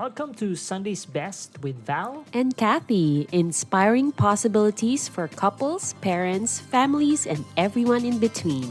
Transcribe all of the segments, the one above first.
Welcome to Sunday's Best with Val. And Kathy, inspiring possibilities for couples, parents, families, and everyone in between.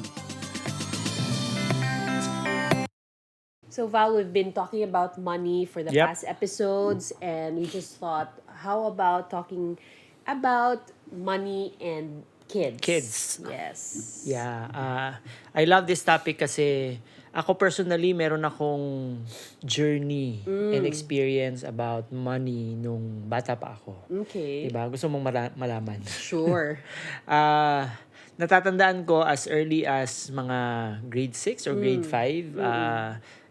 So, Val, we've been talking about money for the Yep. past episodes, and we just thought, how about talking about money and kids? Kids. Yes. Yeah, I love this topic kasi ako personally meron akong journey and experience about money nung bata pa ako. Okay. Diba? Gusto mong malaman? Sure. Natatandaan ko as early as mga grade 6 or grade 5,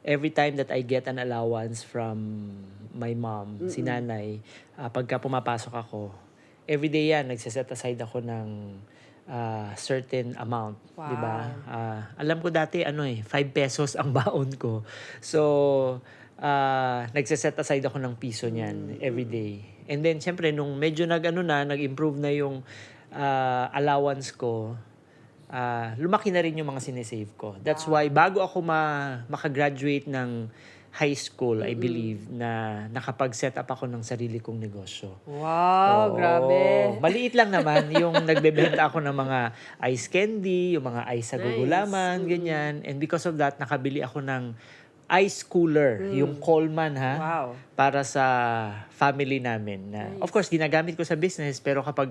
every time that I get an allowance from my mom, si nanay, pagka pumapasok ako, everyday yan, nagsiset aside ako ng certain amount, Wow. 'di ba? Alam ko dati 5 pesos ang baon ko. So, nagse-set aside ako ng piso niyan every day. And then syempre nung medyo nag-improve na yung allowance ko, lumaki na rin yung mga sinesave ko. That's why bago ako makagraduate ng high school, I believe, na nakapag-set up ako ng sarili kong negosyo. Wow, Oo. grabe. Maliit lang naman yung nagbebenta ako ng mga ice candy, yung mga ice sa Nice. gugulaman, ganyan. And because of that, nakabili ako ng ice cooler, yung Coleman Wow. para sa family namin. Of course, ginagamit ko sa business, pero kapag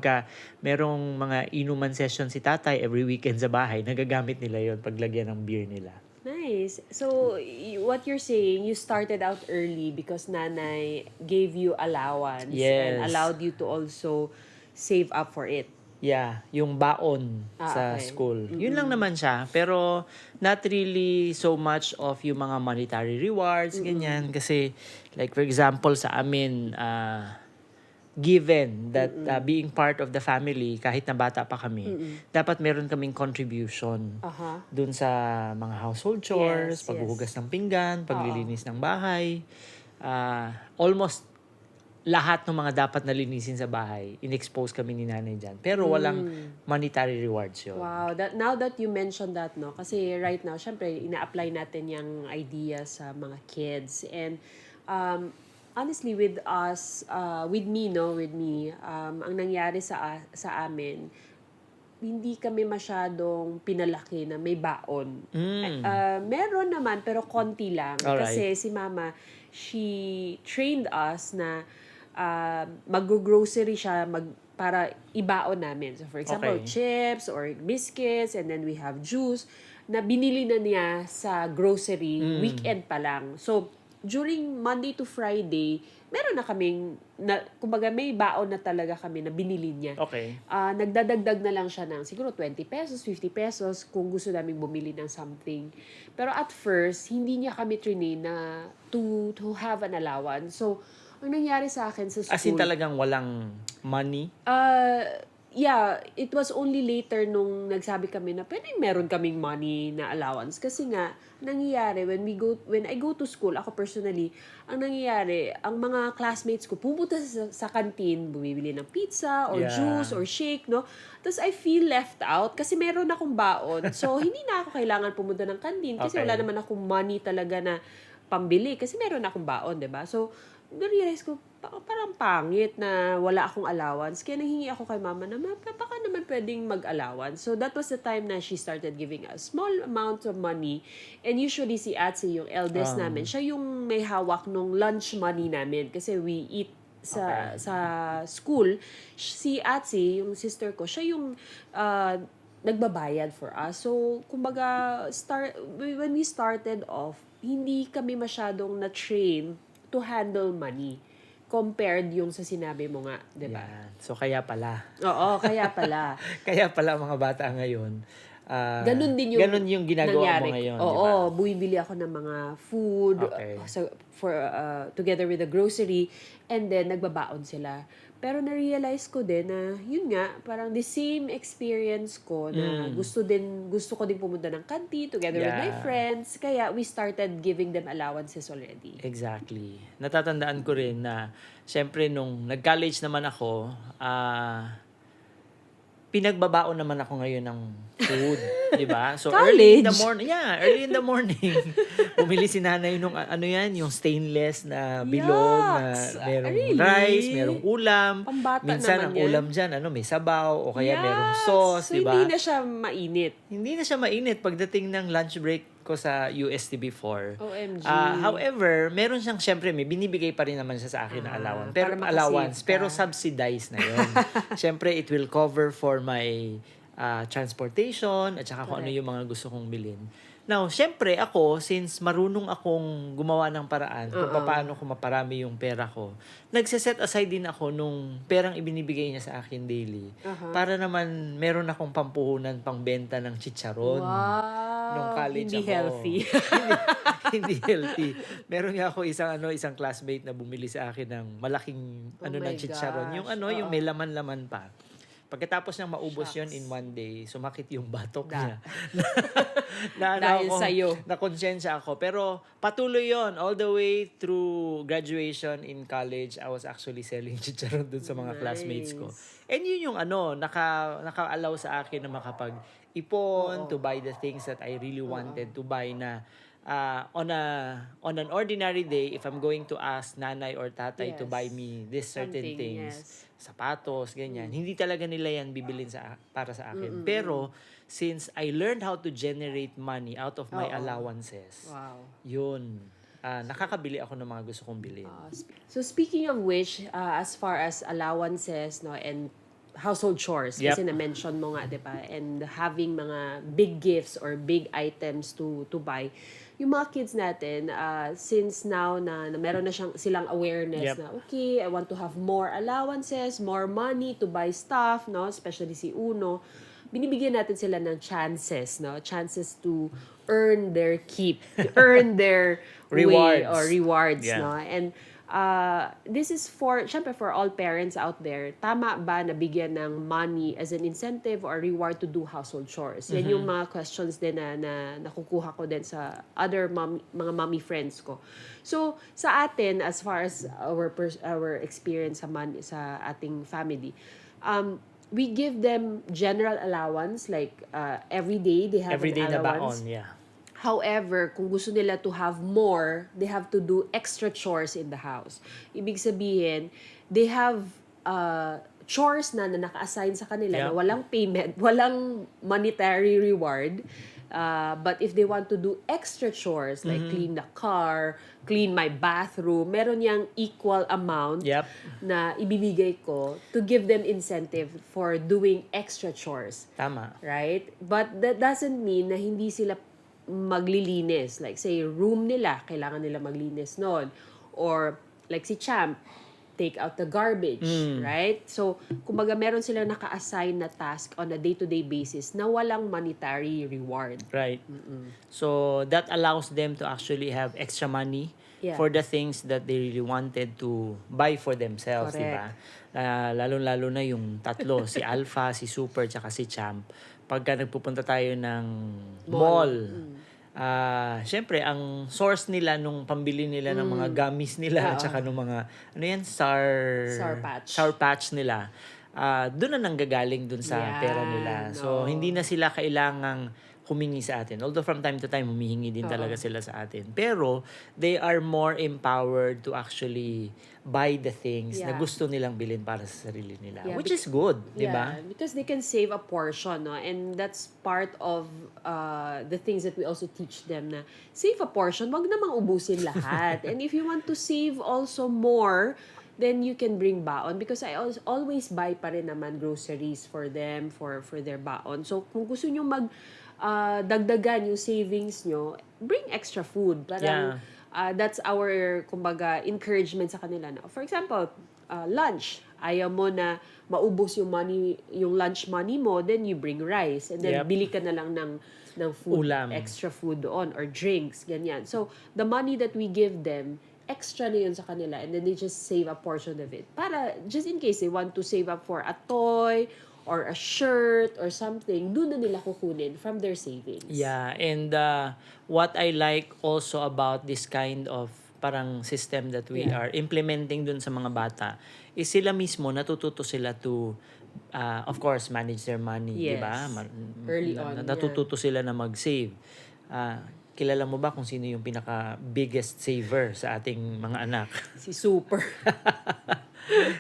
merong mga inuman session si tatay every weekend sa bahay, nagagamit nila yon paglagyan ng beer nila. Nice. So, what you're saying, you started out early because nanay gave you allowance and Yes. allowed you to also save up for it. Yeah, yung baon sa Okay. school. Yun lang naman siya. Pero not really so much of yung mga monetary rewards, ganyan. Kasi, like for example, sa amin, given that being part of the family, kahit na bata pa kami, dapat meron kaming contribution Aha. dun sa mga household chores, Yes, paghuhugas ng pinggan, paglilinis ng bahay. Almost lahat ng mga dapat nalinisin sa bahay, in-expose kami ni nanay dyan. Pero walang monetary rewards yun. Wow. Now that you mentioned that, no? Kasi right now, syempre, ina-apply natin yung idea sa mga kids. And honestly, with us, with me, ang nangyari sa amin, hindi kami masyadong pinalaki na may baon. Meron naman, pero konti lang. Alright. Kasi si mama, she trained us na mag-grocery siya para ibaon namin. So for example, Okay. chips or biscuits, and then we have juice na binili na niya sa grocery weekend pa lang. So during Monday to Friday, meron na kaming, kumbaga may baon na talaga kami na binili niya. Okay. Nagdadagdag na lang siya ng siguro 20 pesos, 50 pesos kung gusto namin bumili ng something. Pero at first, hindi niya kami train na to have an allowance. So, ang nangyari sa akin sa school... As in talagang walang money? Yeah, it was only later nung nagsabi kami na pwedeng meron kaming money na allowance. Kasi nga, nangyayari, when I go to school, ako personally, ang nangyayari, ang mga classmates ko, pupunta sa canteen, bumibili ng pizza, or Yeah. juice, or shake, no? Tapos I feel left out kasi meron akong baon. So, hindi na ako kailangan pumunta ng canteen kasi Okay. wala naman akong money talaga na pambili kasi meron akong baon, 'di ba? So, na-realize ko, parang pangit na wala akong allowance. Kaya nanghingi ako kay mama na, baka naman pwedeng mag-allowance. So, that was the time na she started giving us small amounts of money. And usually, si Atsi, yung eldest namin, siya yung may hawak nung lunch money namin. Kasi we eat sa school. Si Atsi, yung sister ko, siya yung nagbabayad for us. So, kumbaga, when we started off, hindi kami masyadong na-train to handle money compared yung sa sinabi mo nga, 'di ba? Yan. So, kaya pala. Oo, kaya pala. Kaya pala mga bata ngayon. Ganun din yung ganun yung ginagawa mo nangyari. ngayon, Oo, di ba? bumibili ako ng mga food Okay. together with the grocery, and then nagbabaon sila. Pero na-realize ko din na yun nga, parang the same experience ko na gusto ko din pumunta ng canteen together with my Yeah. friends. Kaya we started giving them allowances already. Exactly. Natatandaan ko rin na, syempre, nung nag-college naman ako, pinagbabaon naman ako ngayon ng food, 'di ba? So College. early in the morning, bumili si nanay nung yung stainless na bilog na Yucks! merong Really? rice, merong ulam. Pambata Minsan ang naman yan. ulam diyan may sabaw o kaya merong Yes! sauce, So, 'di ba? hindi na siya mainit. Hindi na siya mainit pagdating ng lunch break ko sa UST before. OMG. However, meron siyang, syempre, may binibigay pa rin naman siya sa akin na allowance. Pero para makasave allowance, ka. pero subsidized na yun. Syempre, it will cover for my transportation at saka kung ano yung mga gusto kong bilhin. Now, syempre ako, since marunong akong gumawa ng paraan kung paano ko maparami yung pera ko, nagse-set aside din ako nung perang ibinibigay niya sa akin daily. Para naman meron akong pampuhunan pangbenta ng chicharon. Nung Wow. college Hindi ako. healthy. Hindi healthy. Meron nga ako isang classmate na bumili sa akin ng malaking Oh ng my chicharon. gosh. Yung yung may laman-laman pa. Pagkatapos niyang maubos yun in one day, sumakit yung batok niya. Dahil sa'yo. Nakonsensya ako. Pero patuloy yon all the way through graduation in college. I was actually selling chicharon dun sa mga classmates ko. And yun yung naka-allow sa akin na makapag-ipon to buy the things that I really wanted to buy na on an ordinary day, if I'm going to ask nanay or tatay to Yes. buy me these certain Something, things, yes. sapatos, ganyan, hindi talaga nila yan bibilin para sa akin. Pero, since I learned how to generate money out of my allowances, Wow. yun, nakakabili ako ng mga gusto kong bilhin. So speaking of which, as far as allowances no and household chores, Yep. kasi na-mention mo nga, di ba? And having mga big gifts or big items to buy, yung mga kids natin, since now na meron na silang awareness Yep. na, okay, I want to have more allowances, more money to buy stuff, no? Especially si Uno. Binibigyan natin sila ng chances, no? Chances to earn their keep, to earn their way Rewards. or rewards, Yeah. no? And this is syempre for all parents out there, tama ba na bigyan ng money as an incentive or reward to do household chores? Yan yung mga questions din na nakukuha ko din sa other mga mommy friends ko. So, sa atin, as far as our experience sa ating family, we give them general allowance, like every day they have Everyday an na allowance. baon, yeah. However, kung gusto nila to have more, they have to do extra chores in the house. Ibig sabihin, they have chores na naka-assign sa kanila na Yeah. walang payment, walang monetary reward. But if they want to do extra chores, like clean the car, clean my bathroom, meron yang equal amount Yep. na ibibigay ko to give them incentive for doing extra chores. Tama. Right? But that doesn't mean na hindi sila maglilinis. Like, say, room nila, kailangan nila maglinis nun. Or, like si Champ, take out the garbage, right? So, kumbaga meron silang naka-assign na task on a day-to-day basis na walang monetary reward. Right. So, that allows them to actually have extra money Yeah. for the things that they really wanted to buy for themselves, di ba? Lalo-lalo na yung tatlo, si Alpha, si Super, tsaka si Champ. Pagka nagpupunta tayo ng mall, syempre, ang source nila nung pambili nila ng mga gummies nila, at saka nung mga, Sour Patch nila, doon na nanggagaling doon sa Yan, pera nila. So, hindi na sila kailangang humingi sa atin. Although from time to time, humihingi din talaga sila sa atin. Pero, they are more empowered to actually buy the things na Yeah. gusto nilang bilhin para sa sarili nila. Yeah, Which is good, di ba? Yeah, because they can save a portion, no? And that's part of the things that we also teach them na save a portion, wag namang ubusin lahat. And if you want to save also more, then you can bring baon because I always buy pa rin naman groceries for them, for their baon. So, kung gusto nyo dagdagan yung savings nyo, bring extra food. Parang, that's our, kumbaga, encouragement sa kanila. Na, for example, lunch. Ayaw mo na maubos yung lunch money mo, then you bring rice. And then, Yep. bili ka na lang ng food, Ulam. extra food doon, or drinks, ganyan. So, the money that we give them, extra na yun sa kanila. And then, they just save a portion of it. Para, just in case they want to save up for a toy, or a shirt, or something, doon na nila kukunin from their savings. Yeah, and what I like also about this kind of parang system that we are implementing dun sa mga bata is sila mismo natututo sila to of course, manage their money, di ba? Yes. Early on, Natututo sila na mag-save. Kilala mo ba kung sino yung pinaka-biggest saver sa ating mga anak? Si Super.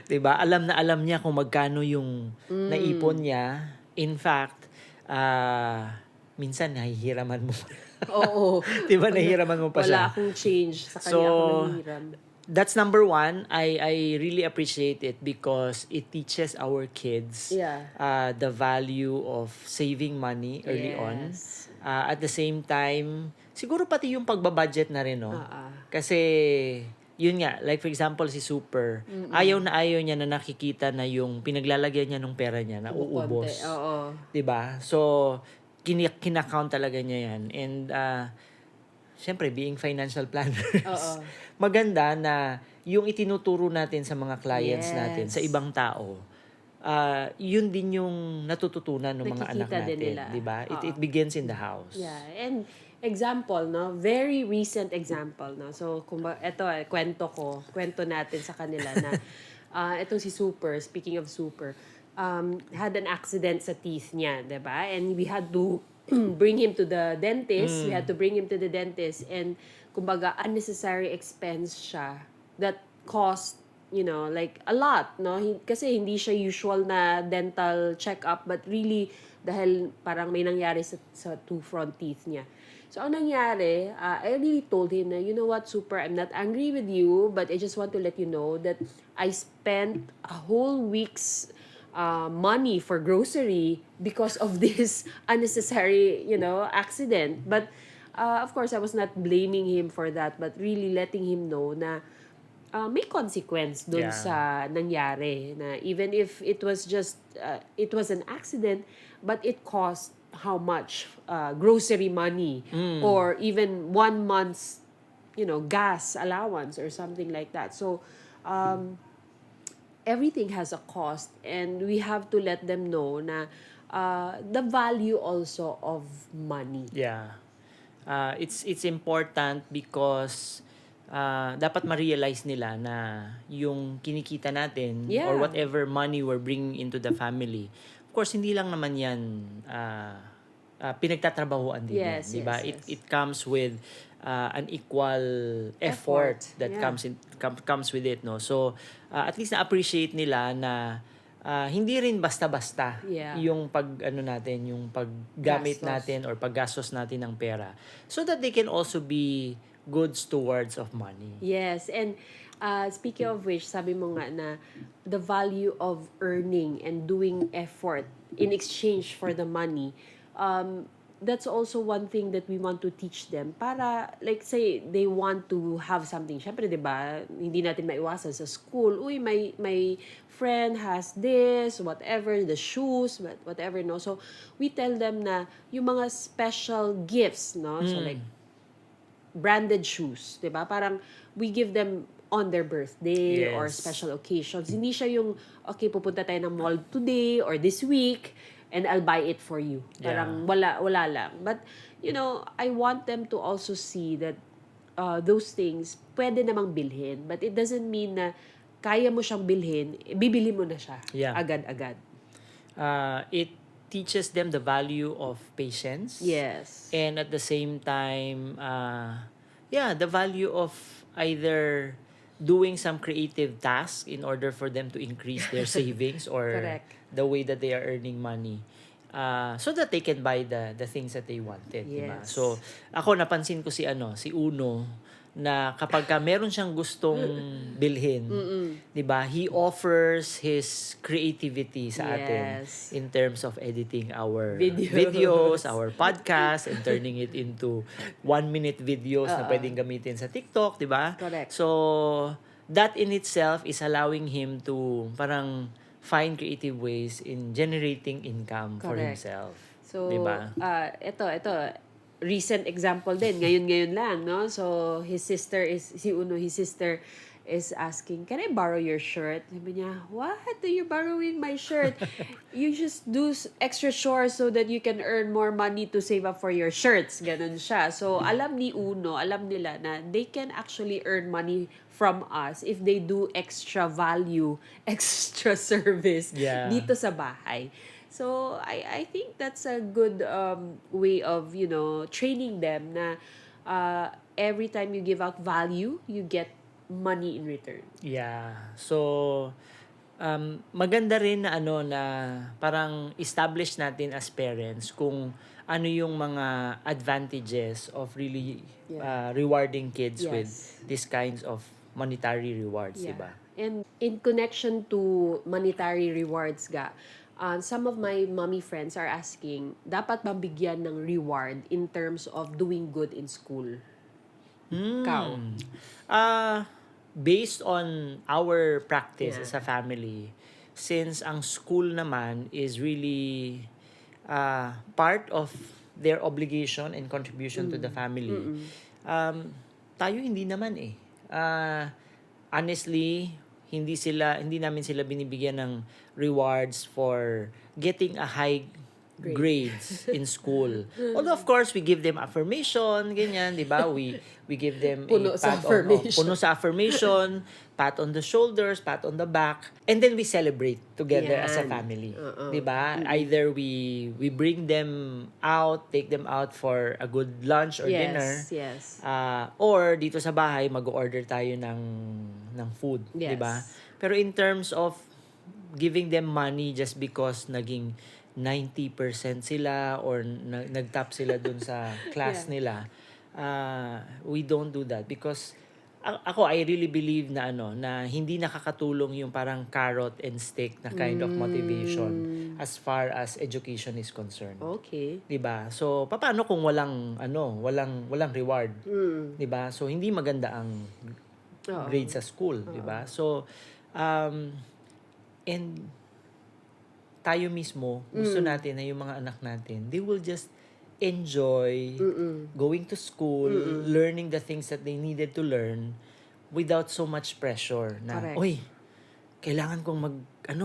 'Di ba? Alam na alam niya kung magkano yung naipon niya. In fact, minsan nahihiraman mo. Oo. 'Di ba nahihiraman mo pa Wala siya? akong change sa kanya So, ako nanghihiram. That's number one. I really appreciate it because it teaches our kids Yeah. the value of saving money early on. Yes. At the same time, siguro pati yung pagbabudget na rin, no? Kasi, yun nga, like for example, si Super, ayaw niya na nakikita na yung pinaglalagyan niya ng pera niya na uubos. Konti. Oo. 'Di ba? So, kinakount talaga niya yan. And, syempre, being financial planners, Oo. maganda na yung itinuturo natin sa mga clients Yes. natin, sa ibang tao, yun din yung natututunan ng mga anak Nakikita din natin. nila. Diba? Oo. It begins in the house. Yeah, and example, no? Very recent example, no? So, kwento natin sa kanila na itong si Super, speaking of Super, had an accident sa teeth niya, 'di ba? And we had to bring him to the dentist. We had to bring him to the dentist, and kumbaga unnecessary expense siya that cost, like a lot, no? Kasi hindi siya usual na dental check-up, but really dahil parang may nangyari sa two front teeth niya. So, ang nangyari, I really told him na, you know what, Super, I'm not angry with you, but I just want to let you know that I spent a whole week's money for grocery because of this unnecessary, accident. But, of course, I was not blaming him for that, but really letting him know na may consequence dun Yeah. sa nangyari. Na even if it was just, it was an accident, but it cost how much grocery money or even 1 month's, gas allowance or something like that. So, everything has a cost, and we have to let them know na the value also of money. Yeah. It's important because dapat ma-realize nila na yung kinikita natin Yeah. or whatever money we're bringing into the family, of course, hindi lang naman yan pinagtatrabahuan din yan, Yes, di ba? yes, yes. It comes with an equal effort that Yeah. comes with it, no? So, at least na-appreciate nila na hindi rin basta-basta Yeah. yung yung paggamit Gastos. natin or paggastos natin ng pera, so that they can also be good stewards of money. Yes, and speaking of which, sabi mo nga na the value of earning and doing effort in exchange for the money, that's also one thing that we want to teach them para, like, say, they want to have something. Syempre, di ba, hindi natin maiwasan sa school, uy, my friend has this, whatever, the shoes, whatever, no? So, we tell them na yung mga special gifts, no? So, like, branded shoes, 'di ba? Parang we give them on their birthday or Yes. special occasions. Hindi siya yung okay, pupunta tayo ng mall today or this week and I'll buy it for you. Parang wala lang. But I want them to also see that those things pwede namang bilhin, but it doesn't mean na kaya mo siyang bilhin, bibili mo na siya agad-agad. It teaches them the value of patience. Yes. And at the same time, the value of either doing some creative task in order for them to increase their savings or Correct. the way that they are earning money. So that they can buy the things that they wanted. Diba? Yes. So, ako napansin ko si Uno, na kapag ka meron siyang gustong bilhin, 'di ba? He offers his creativity sa atin Yes. in terms of editing our Videos. videos, our podcast, and turning it into 1-minute videos na pwedeng gamitin sa TikTok, 'di ba? Correct. So, that in itself is allowing him to parang find creative ways in generating income for Correct. himself. So, 'Di ba? ito, recent example din, ngayon lang, no? So, his sister is asking, can I borrow your shirt? Sabi niya, what? Are you borrowing my shirt? You just do extra chores so that you can earn more money to save up for your shirts. Ganun siya. So, alam nila na they can actually earn money from us if they do extra value, extra service Yeah. dito sa bahay. So, I think that's a good way of, training them na every time you give out value, you get money in return. Yeah. So, maganda rin na na parang establish natin as parents kung ano yung mga advantages of really Yeah. rewarding kids with Yes. these kinds of monetary rewards, Yeah. diba? And in connection to monetary rewards some of my mommy friends are asking, dapat ba bigyan ng reward in terms of doing good in school? Ikaw? Based on our practice Yeah. as a family, since ang school naman is really part of their obligation and contribution to the family, tayo hindi naman eh. Honestly, hindi namin sila binibigyan ng rewards for getting a high grades in school. Although of course we give them affirmation, ganyan, 'di ba? We give them Puno a sa pat affirmation. puno sa affirmation, pat on the shoulders, pat on the back, and then we celebrate together as a Yan. family. 'Di ba? Either we bring them out, take them out for a good lunch or dinner. Yes. Or dito sa bahay mag-order tayo ng food, 'di ba? Yes. Pero in terms of giving them money just because naging 90% sila or nag-top sila dun sa class nila, we don't do that because ako I really believe na na hindi nakakatulong yung parang carrot and stick na kind of motivation as far as education is concerned. Okay. 'Di ba? So paano kung walang reward? 'Di ba? So hindi maganda ang Oo. grade sa school, 'di ba? So and tayo mismo gusto natin na yung mga anak natin, they will just enjoy going to school, learning the things that they needed to learn without so much pressure na, Correct. oy, kailangan kong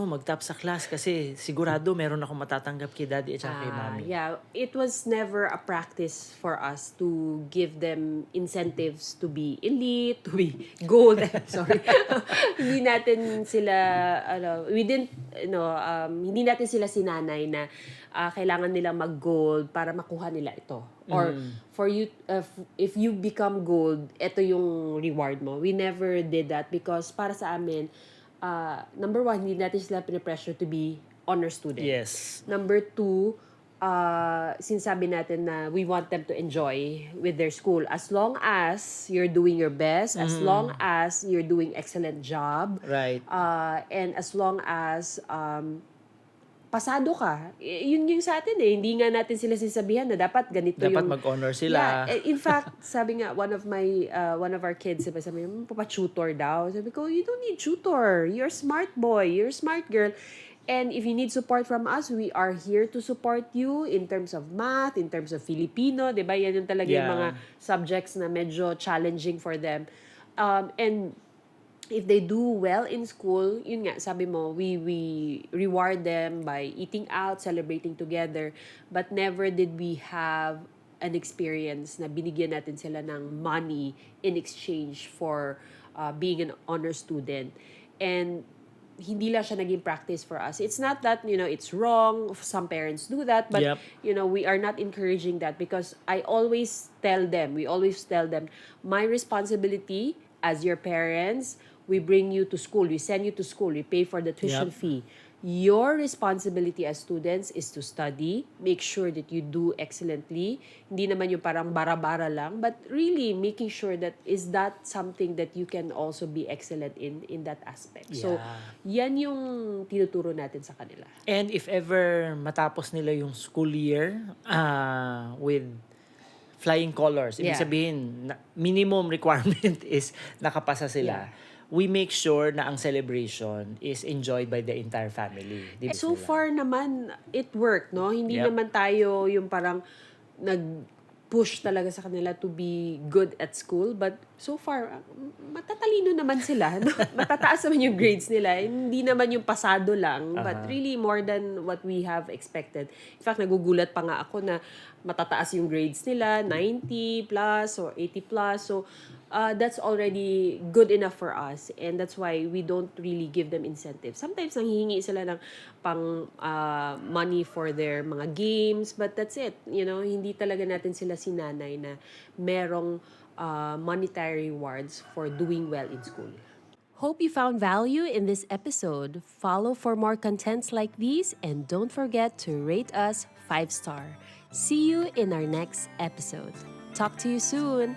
mag-top sa class kasi sigurado meron akong matatanggap kay daddy at saka kay mommy. Yeah, it was never a practice for us to give them incentives to be elite, to be gold. Sorry. Hindi natin sila, hindi natin sila sinanay na kailangan nila mag-gold para makuha nila ito. Or for you, if you become gold, ito yung reward mo. We never did that because para sa amin, number one, hindi natin sila pinipressure to be honor student. Yes. Number two, sinasabi natin na we want them to enjoy with their school as long as you're doing your best, as long as you're doing excellent job, Right. and as long as pasado ka. Yun yung sa atin eh. Hindi nga natin sila sinasabihan na dapat ganito Dapat yung... mag-honor sila. Yeah. In fact, sabi nga, one of our kids, sabi papa-tutor daw. Sabi ko, you don't need tutor. You're a smart boy. You're a smart girl. And if you need support from us, we are here to support you in terms of math, in terms of Filipino. Diba? Yan yung talaga yung mga subjects na medyo challenging for them. And if they do well in school, yun nga, sabi mo, we reward them by eating out, celebrating together, but never did we have an experience na binigyan natin sila ng money in exchange for being an honor student. And hindi lang siya naging practice for us. It's not that, it's wrong. Some parents do that. But, we are not encouraging that because we always tell them, my responsibility as your parents, we bring you to school, we send you to school, we pay for the tuition fee. Your responsibility as students is to study, make sure that you do excellently. Hindi naman yung parang bara-bara lang, but really making sure that is that something that you can also be excellent in that aspect. So, yan yung tinuturo natin sa kanila. And if ever matapos nila yung school year with flying colors, ibig sabihin, minimum requirement is nakapasa sila. We make sure na ang celebration is enjoyed by the entire family. So far naman, it worked, no? Hindi naman tayo yung parang nag-push talaga sa kanila to be good at school. But so far, matatalino naman sila. No? Matataas naman yung grades nila. Hindi naman yung pasado lang, but really more than what we have expected. In fact, nagugulat pa nga ako na matataas yung grades nila, 90 plus or 80 plus. So, that's already good enough for us. And that's why we don't really give them incentives. Sometimes nanghihingi sila ng pang money for their mga games, but that's it. You know, hindi talaga natin sila sinanay na merong monetary rewards for doing well in school. Hope you found value in this episode. Follow for more contents like these and don't forget to rate us 5-star. See you in our next episode. Talk to you soon.